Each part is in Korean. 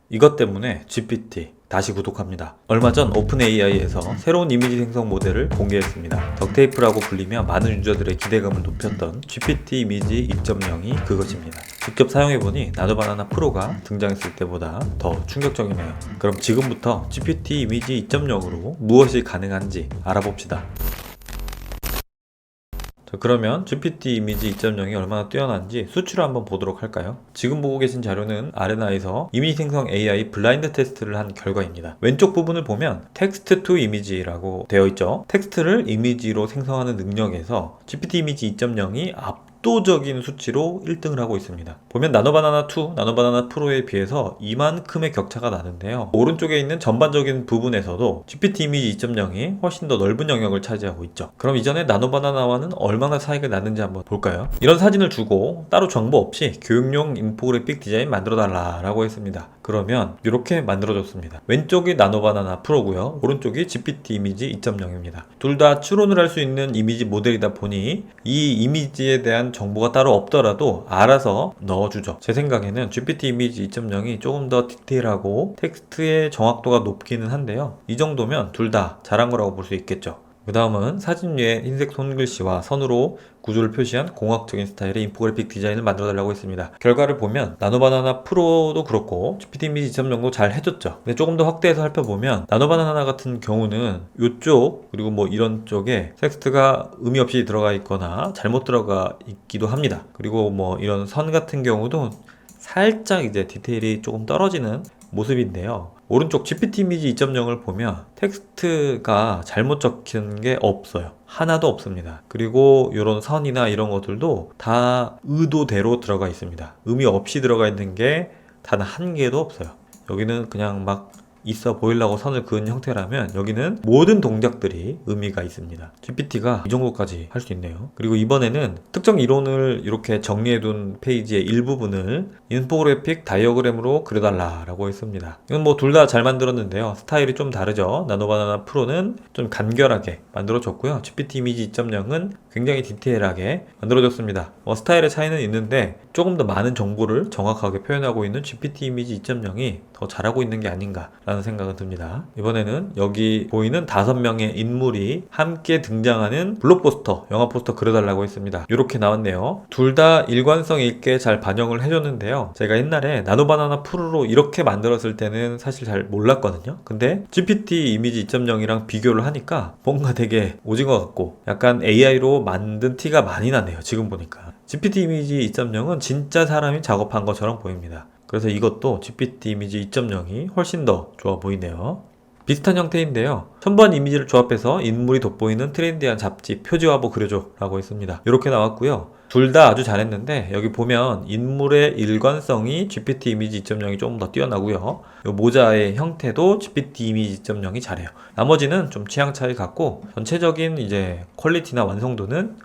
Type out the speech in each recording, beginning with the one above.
이것 때문에 GPT 다시 구독합니다. 얼마 전 오픈AI에서 새로운 이미지 생성 모델을 공개했습니다. 덕테이프라고 불리며 많은 유저들의 기대감을 높였던 GPT 이미지 2.0이 그것입니다. 직접 사용해보니 나노바나나 프로가 등장했을 때보다 더 충격적이네요. 그럼 지금부터 GPT 이미지 2.0으로 무엇이 가능한지 알아봅시다. 자, 그러면 GPT 이미지 2.0이 얼마나 뛰어난지 수치로 한번 보도록 할까요? 지금 보고 계신 자료는 아레나에서 이미지 생성 AI 블라인드 테스트를 한 결과입니다. 왼쪽 부분을 보면 텍스트 투 이미지라고 되어 있죠. 텍스트를 이미지로 생성하는 능력에서 GPT 이미지 2.0이 압도적인 수치로 1등을 하고 있습니다. 보면 나노바나나 2, 나노바나나 프로에 비해서 이만큼의 격차가 나는데요. 오른쪽에 있는 전반적인 부분에서도 GPT 이미지 2.0이 훨씬 더 넓은 영역을 차지하고 있죠. 그럼 이전에 나노바나나와는 얼마나 차이가 나는지 한번 볼까요? 이런 사진을 주고 따로 정보 없이 교육용 인포그래픽 디자인 만들어달라 라고 했습니다. 그러면 이렇게 만들어줬습니다. 왼쪽이 나노바나나 프로고요, 오른쪽이 GPT 이미지 2.0입니다. 둘 다 추론을 할 수 있는 이미지 모델이다 보니 이 이미지에 대한 정보가 따로 없더라도 알아서 넣어주죠. 제 생각에는 GPT 이미지 2.0이 조금 더 디테일하고 텍스트의 정확도가 높기는 한데요, 이 정도면 둘 다 잘한 거라고 볼 수 있겠죠. 그 다음은 사진 위에 흰색 손글씨와 선으로 구조를 표시한 공학적인 스타일의 인포그래픽 디자인을 만들어달라고 했습니다. 결과를 보면 나노바나나 프로도 그렇고 GPT 이미지 2.0도 잘 해줬죠. 근데 조금 더 확대해서 살펴보면 나노바나나 같은 경우는 이쪽 그리고 뭐 이런 쪽에 텍스트가 의미 없이 들어가 있거나 잘못 들어가 있기도 합니다. 그리고 뭐 이런 선 같은 경우도 살짝 이제 디테일이 조금 떨어지는 모습인데요. 오른쪽 GPT 이미지 2.0을 보면 텍스트가 잘못 적힌 게 없어요. 하나도 없습니다. 그리고 이런 선이나 이런 것들도 다 의도대로 들어가 있습니다. 의미 없이 들어가 있는 게 단 한 개도 없어요. 여기는 그냥 막 있어 보이려고 선을 그은 형태라면 여기는 모든 동작들이 의미가 있습니다. GPT가 이 정도까지 할 수 있네요. 그리고 이번에는 특정 이론을 이렇게 정리해둔 페이지의 일부분을 인포그래픽 다이어그램으로 그려달라고 했습니다. 이건 뭐 둘 다 잘 만들었는데요, 스타일이 좀 다르죠. 나노바나나 프로는 좀 간결하게 만들어졌고요, GPT 이미지 2.0은 굉장히 디테일하게 만들어졌습니다. 스타일의 차이는 있는데 조금 더 많은 정보를 정확하게 표현하고 있는 GPT 이미지 2.0이 더 잘하고 있는 게 아닌가 라는 생각은 듭니다. 이번에는 여기 보이는 5명의 인물이 함께 등장하는 블록포스터, 영화 포스터 그려달라고 했습니다. 이렇게 나왔네요. 둘 다 일관성 있게 잘 반영을 해줬는데요, 제가 옛날에 나노바나나 프로로 이렇게 만들었을 때는 사실 잘 몰랐거든요. 근데 GPT 이미지 2.0이랑 비교를 하니까 뭔가 되게 오징어 같고 약간 AI로 만든 티가 많이 나네요. 지금 보니까 GPT 이미지 2.0은 진짜 사람이 작업한 것처럼 보입니다. 그래서 이것도 GPT 이미지 2.0이 훨씬 더 좋아 보이네요. 비슷한 형태인데요, 첨부한 이미지를 조합해서 인물이 돋보이는 트렌디한 잡지 표지화보 그려줘 라고 했습니다. 이렇게 나왔고요. 둘 다 아주 잘했는데 여기 보면 인물의 일관성이 GPT 이미지 2.0이 조금 더 뛰어나고요, 이 모자의 형태도 GPT 이미지 2.0이 잘해요. 나머지는 좀 취향 차이 같고 전체적인 이제 퀄리티나 완성도는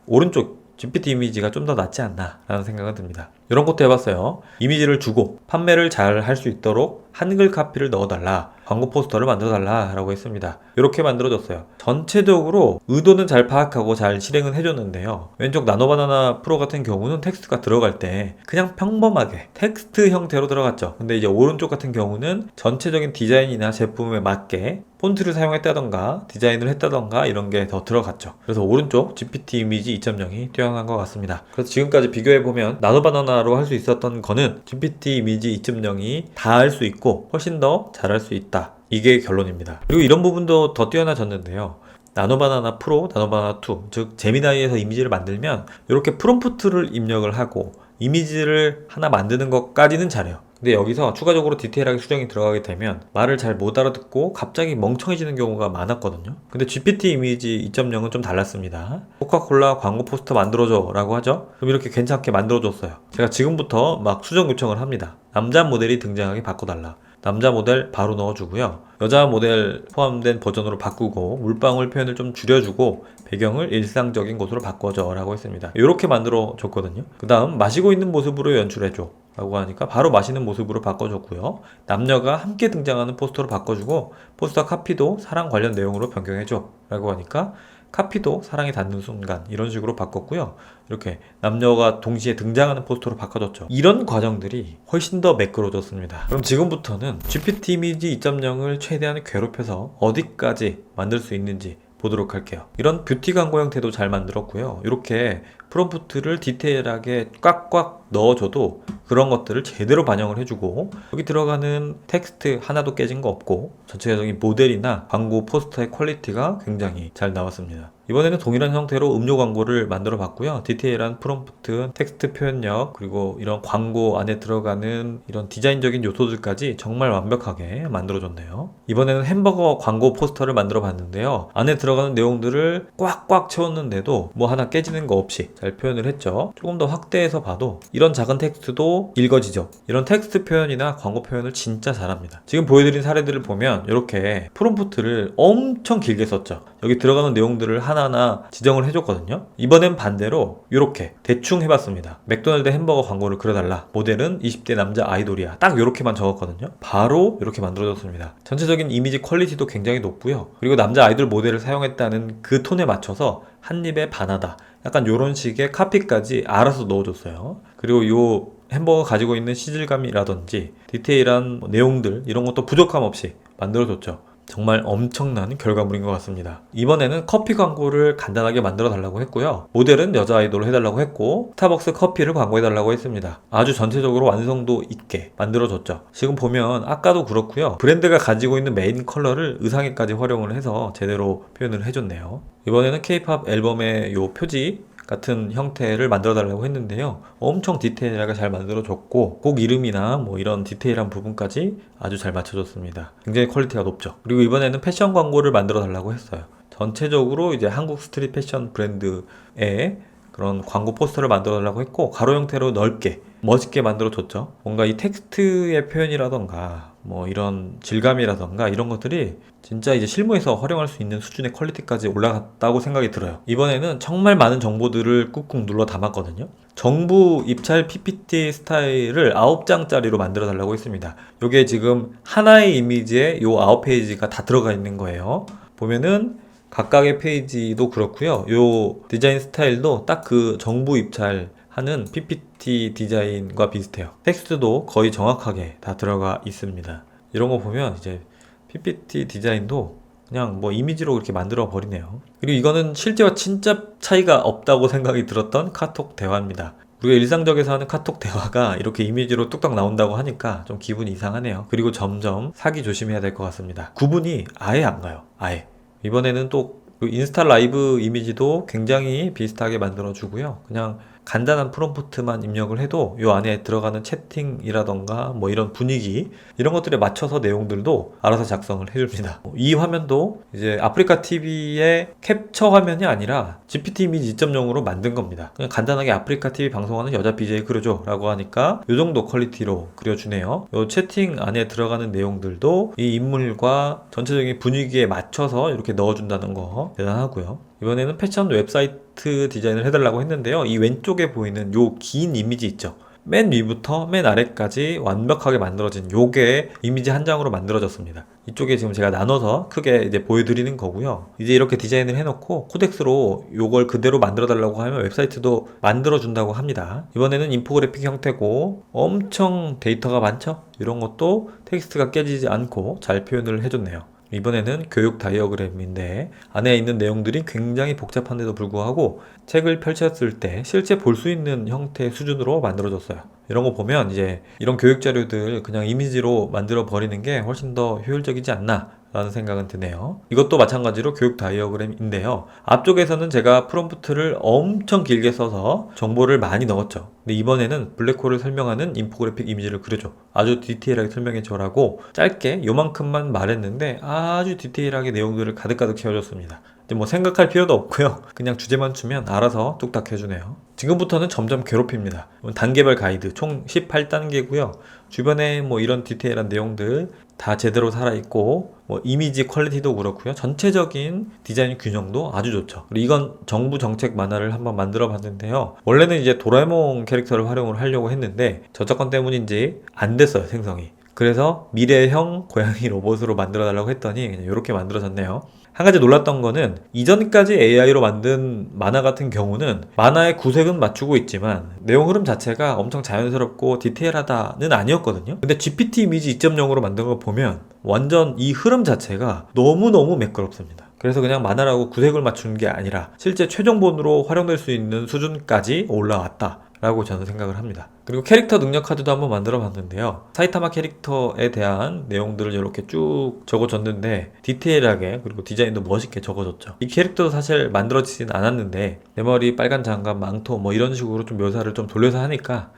오른쪽 GPT 이미지가 좀 더 낫지 않나 라는 생각은 듭니다. 이런 것도 해봤어요. 이미지를 주고 판매를 잘 할 수 있도록 한글 카피를 넣어달라, 광고 포스터를 만들어달라 라고 했습니다. 이렇게 만들어졌어요. 전체적으로 의도는 잘 파악하고 잘 실행은 해줬는데요, 왼쪽 나노바나나 프로 같은 경우는 텍스트가 들어갈 때 그냥 평범하게 텍스트 형태로 들어갔죠. 근데 이제 오른쪽 같은 경우는 전체적인 디자인이나 제품에 맞게 폰트를 사용했다던가 디자인을 했다던가 이런 게 더 들어갔죠. 그래서 오른쪽 GPT 이미지 2.0이 뛰어난 것 같습니다. 그래서 지금까지 비교해보면 나노바나나로 할 수 있었던 거는 GPT 이미지 2.0이 다 할 수 있고 훨씬 더 잘할 수 있다, 이게 결론입니다. 그리고 이런 부분도 더 뛰어나졌는데요, 나노바나나 프로, 나노바나나 2, 즉 제미나이에서 이미지를 만들면 이렇게 프롬프트를 입력을 하고 이미지를 하나 만드는 것까지는 잘해요. 근데 여기서 추가적으로 디테일하게 수정이 들어가게 되면 말을 잘 못 알아듣고 갑자기 멍청해지는 경우가 많았거든요. 근데 GPT 이미지 2.0은 좀 달랐습니다. 코카콜라 광고 포스터 만들어줘 라고 하죠. 그럼 이렇게 괜찮게 만들어줬어요. 제가 지금부터 막 수정 요청을 합니다. 남자 모델이 등장하게 바꿔달라. 남자 모델 바로 넣어주고요, 여자 모델 포함된 버전으로 바꾸고 물방울 표현을 좀 줄여주고 배경을 일상적인 곳으로 바꿔줘 라고 했습니다. 이렇게 만들어 줬거든요. 그 다음 마시고 있는 모습으로 연출해줘 라고 하니까 바로 마시는 모습으로 바꿔줬고요, 남녀가 함께 등장하는 포스터로 바꿔주고 포스터 카피도 사랑 관련 내용으로 변경해줘 라고 하니까 카피도 사랑이 닿는 순간 이런 식으로 바꿨고요. 이렇게 남녀가 동시에 등장하는 포스터로 바꿔줬죠. 이런 과정들이 훨씬 더 매끄러워졌습니다. 그럼 지금부터는 GPT 이미지 2.0을 최대한 괴롭혀서 어디까지 만들 수 있는지 보도록 할게요. 이런 뷰티 광고 형태도 잘 만들었고요. 이렇게 프롬프트를 디테일하게 꽉꽉 넣어줘도 그런 것들을 제대로 반영을 해주고, 여기 들어가는 텍스트 하나도 깨진 거 없고 전체적인 모델이나 광고 포스터의 퀄리티가 굉장히 잘 나왔습니다. 이번에는 동일한 형태로 음료 광고를 만들어 봤고요. 디테일한 프롬프트, 텍스트 표현력, 그리고 이런 광고 안에 들어가는 이런 디자인적인 요소들까지 정말 완벽하게 만들어줬네요. 이번에는 햄버거 광고 포스터를 만들어 봤는데요. 안에 들어가는 내용들을 꽉꽉 채웠는데도 뭐 하나 깨지는 거 없이 잘 표현을 했죠. 조금 더 확대해서 봐도 이런 작은 텍스트도 읽어지죠. 이런 텍스트 표현이나 광고 표현을 진짜 잘합니다. 지금 보여드린 사례들을 보면 이렇게 프롬프트를 엄청 길게 썼죠. 여기 들어가는 내용들을 하나하나 지정을 해줬거든요. 이번엔 반대로 이렇게 대충 해봤습니다. 맥도날드 햄버거 광고를 그려달라. 모델은 20대 남자 아이돌이야. 딱 이렇게만 적었거든요. 바로 이렇게 만들어졌습니다. 전체적인 이미지 퀄리티도 굉장히 높고요. 그리고 남자 아이돌 모델을 사용했다는 그 톤에 맞춰서 한 입에 반하다. 약간 이런 식의 카피까지 알아서 넣어줬어요. 그리고 요 햄버거 가지고 있는 시질감이라든지 디테일한 내용들 이런 것도 부족함 없이 만들어줬죠. 정말 엄청난 결과물인 것 같습니다. 이번에는 커피 광고를 간단하게 만들어 달라고 했고요. 모델은 여자 아이돌로 해달라고 했고 스타벅스 커피를 광고해달라고 했습니다. 아주 전체적으로 완성도 있게 만들어줬죠. 지금 보면 아까도 그렇고요. 브랜드가 가지고 있는 메인 컬러를 의상에까지 활용을 해서 제대로 표현을 해줬네요. 이번에는 K-POP 앨범의 요 표지 같은 형태를 만들어 달라고 했는데요. 엄청 디테일하게 잘 만들어줬고 곡 이름이나 뭐 이런 디테일한 부분까지 아주 잘 맞춰줬습니다. 굉장히 퀄리티가 높죠. 그리고 이번에는 패션 광고를 만들어 달라고 했어요. 전체적으로 이제 한국 스트릿 패션 브랜드의 그런 광고 포스터를 만들어 달라고 했고 가로 형태로 넓게 멋있게 만들어 줬죠. 뭔가 이 텍스트의 표현이라던가 뭐 이런 질감이라던가 이런 것들이 진짜 이제 실무에서 활용할 수 있는 수준의 퀄리티까지 올라갔다고 생각이 들어요. 이번에는 정말 많은 정보들을 꾹꾹 눌러 담았거든요. 정부 입찰 PPT 스타일을 9장짜리로 만들어 달라고 했습니다. 이게 지금 하나의 이미지에 요 9페이지가 다 들어가 있는 거예요. 보면은 각각의 페이지도 그렇고요. 요 디자인 스타일도 딱 그 정부 입찰하는 PPT 디자인과 비슷해요. 텍스트도 거의 정확하게 다 들어가 있습니다. 이런 거 보면 이제 PPT 디자인도 그냥 뭐 이미지로 이렇게 만들어 버리네요. 그리고 이거는 실제와 진짜 차이가 없다고 생각이 들었던 카톡 대화입니다. 우리가 일상적에서 하는 카톡 대화가 이렇게 이미지로 뚝딱 나온다고 하니까 좀 기분이 이상하네요. 그리고 점점 사기 조심해야 될 것 같습니다. 구분이 아예 안 가요. 아예. 이번에는 또 인스타 라이브 이미지도 굉장히 비슷하게 만들어주고요. 그냥 간단한 프롬프트만 입력을 해도 이 안에 들어가는 채팅이라던가 뭐 이런 분위기 이런 것들에 맞춰서 내용들도 알아서 작성을 해줍니다. 이 화면도 이제 아프리카 TV의 캡처 화면이 아니라 GPT 이미지 2.0으로 만든 겁니다. 그냥 간단하게 아프리카 TV 방송하는 여자 BJ 그려줘 라고 하니까 이 정도 퀄리티로 그려주네요. 이 채팅 안에 들어가는 내용들도 이 인물과 전체적인 분위기에 맞춰서 이렇게 넣어준다는 거 대단하고요. 이번에는 패션 웹사이트 디자인을 해달라고 했는데요. 이 왼쪽에 보이는 요 긴 이미지 있죠. 맨 위부터 맨 아래까지 완벽하게 만들어진 요게 이미지 한 장으로 만들어졌습니다. 이쪽에 지금 제가 나눠서 크게 이제 보여드리는 거고요. 이제 이렇게 디자인을 해놓고 코덱스로 요걸 그대로 만들어 달라고 하면 웹사이트도 만들어 준다고 합니다. 이번에는 인포그래픽 형태고 엄청 데이터가 많죠? 이런 것도 텍스트가 깨지지 않고 잘 표현을 해줬네요. 이번에는 교육 다이어그램인데 안에 있는 내용들이 굉장히 복잡한데도 불구하고 책을 펼쳤을 때 실제 볼 수 있는 형태의 수준으로 만들어졌어요. 이런 거 보면 이제 이런 교육 자료들 그냥 이미지로 만들어 버리는 게 훨씬 더 효율적이지 않나 라는 생각은 드네요. 이것도 마찬가지로 교육 다이어그램인데요. 앞쪽에서는 제가 프롬프트를 엄청 길게 써서 정보를 많이 넣었죠. 근데 이번에는 블랙홀을 설명하는 인포그래픽 이미지를 그려줘. 아주 디테일하게 설명해줘라고 짧게 요만큼만 말했는데 아주 디테일하게 내용들을 가득가득 채워줬습니다. 이제 뭐 생각할 필요도 없고요. 그냥 주제만 주면 알아서 뚝딱 해주네요. 지금부터는 점점 괴롭힙니다. 단계별 가이드 총 18단계고요. 주변에 뭐 이런 디테일한 내용들 다 제대로 살아있고 뭐 이미지 퀄리티도 그렇고요. 전체적인 디자인 균형도 아주 좋죠. 그리고 이건 정부 정책 만화를 한번 만들어 봤는데요. 원래는 이제 도라에몽 캐릭터를 활용을 하려고 했는데 저작권 때문인지 안 됐어요, 생성이. 그래서 미래형 고양이 로봇으로 만들어 달라고 했더니 그냥 이렇게 만들어졌네요. 한 가지 놀랐던 거는 이전까지 AI로 만든 만화 같은 경우는 만화의 구색은 맞추고 있지만 내용 흐름 자체가 엄청 자연스럽고 디테일하다는 아니었거든요. 근데 GPT 이미지 2.0으로 만든 거 보면 완전 이 흐름 자체가 너무너무 매끄럽습니다. 그래서 그냥 만화라고 구색을 맞추는 게 아니라 실제 최종본으로 활용될 수 있는 수준까지 올라왔다 라고 저는 생각을 합니다. 그리고 캐릭터 능력 카드도 한번 만들어 봤는데요. 사이타마 캐릭터에 대한 내용들을 이렇게 쭉 적어줬는데 디테일하게 그리고 디자인도 멋있게 적어줬죠. 이 캐릭터도 사실 만들어지진 않았는데 내 머리 빨간 장갑 망토 뭐 이런 식으로 좀 묘사를 좀 돌려서 하니까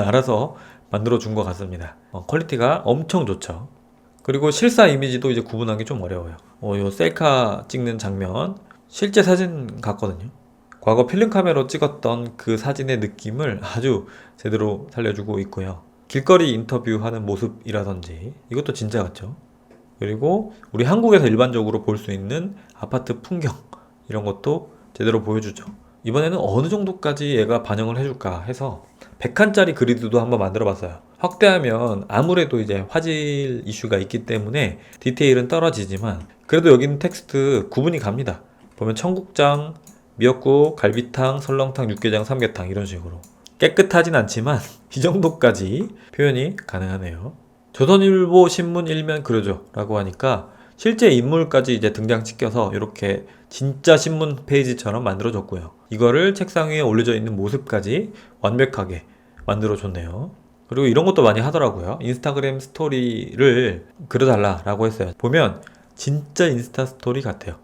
알아서 만들어 준 것 같습니다. 퀄리티가 엄청 좋죠. 그리고 실사 이미지도 이제 구분하기 좀 어려워요. 요 셀카 찍는 장면 실제 사진 같거든요. 과거 필름카메라로 찍었던 그 사진의 느낌을 아주 제대로 살려주고 있고요. 길거리 인터뷰하는 모습이라든지 이것도 진짜 같죠. 그리고 우리 한국에서 일반적으로 볼 수 있는 아파트 풍경 이런 것도 제대로 보여주죠. 이번에는 어느 정도까지 얘가 반영을 해줄까 해서 100칸짜리 그리드도 한번 만들어 봤어요. 확대하면 아무래도 이제 화질 이슈가 있기 때문에 디테일은 떨어지지만 그래도 여기는 텍스트 구분이 갑니다. 보면 청국장, 미역국, 갈비탕, 설렁탕, 육개장, 삼계탕 이런 식으로 깨끗하진 않지만 이 정도까지 표현이 가능하네요. 조선일보 신문 일면 그러죠 라고 하니까 실제 인물까지 이제 등장시켜서 이렇게 진짜 신문 페이지처럼 만들어줬고요. 이거를 책상 위에 올려져 있는 모습까지 완벽하게 만들어줬네요. 그리고 이런 것도 많이 하더라고요. 인스타그램 스토리를 그려달라고 했어요. 보면 진짜 인스타 스토리 같아요.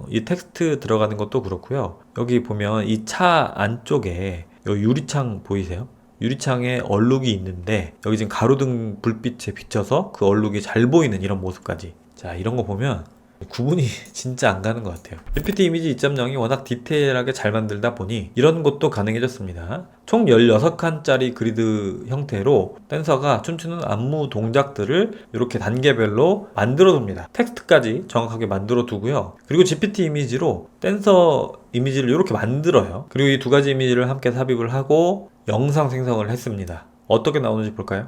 이 텍스트 들어가는 것도 그렇고요. 여기 보면 이 차 안쪽에 여기 유리창 보이세요? 유리창에 얼룩이 있는데 여기 지금 가로등 불빛에 비춰서 그 얼룩이 잘 보이는 이런 모습까지. 자, 이런 거 보면 구분이 진짜 안 가는 것 같아요. GPT 이미지 2.0이 워낙 디테일하게 잘 만들다 보니 이런 것도 가능해졌습니다. 총 16칸짜리 그리드 형태로 댄서가 춤추는 안무 동작들을 이렇게 단계별로 만들어 둡니다. 텍스트까지 정확하게 만들어 두고요. 그리고 GPT 이미지로 댄서 이미지를 이렇게 만들어요. 그리고 이 두 가지 이미지를 함께 삽입을 하고 영상 생성을 했습니다. 어떻게 나오는지 볼까요?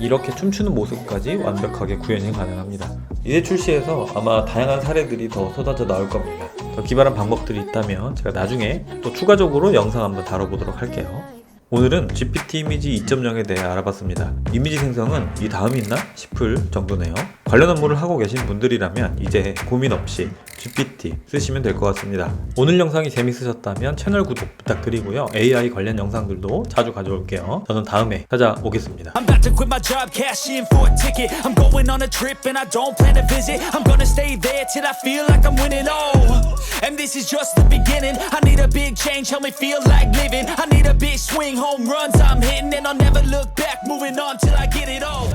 이렇게 춤추는 모습까지 완벽하게 구현이 가능합니다. 이제 출시해서 아마 다양한 사례들이 더 쏟아져 나올 겁니다. 더 기발한 방법들이 있다면 제가 나중에 또 추가적으로 영상 한번 다뤄보도록 할게요. 오늘은 GPT 이미지 2.0에 대해 알아봤습니다. 이미지 생성은 이 다음이 있나 싶을 정도네요. 관련 업무를 하고 계신 분들이라면 이제 고민 없이 GPT 쓰시면 될 것 같습니다. 오늘 영상이 재밌으셨다면 채널 구독 부탁드리고요. AI 관련 영상들도 자주 가져올게요. 저는 다음에 찾아오겠습니다. I'm about to quit my job, cash in for a ticket. I'm going on a trip and I don't plan to visit. I'm gonna stay there till I feel like I'm winning. Oh, and this is just the beginning. I need a big change, help me feel like living. I need a big swing, home runs I'm hitting, and I'll never look back. Moving on till I get it all.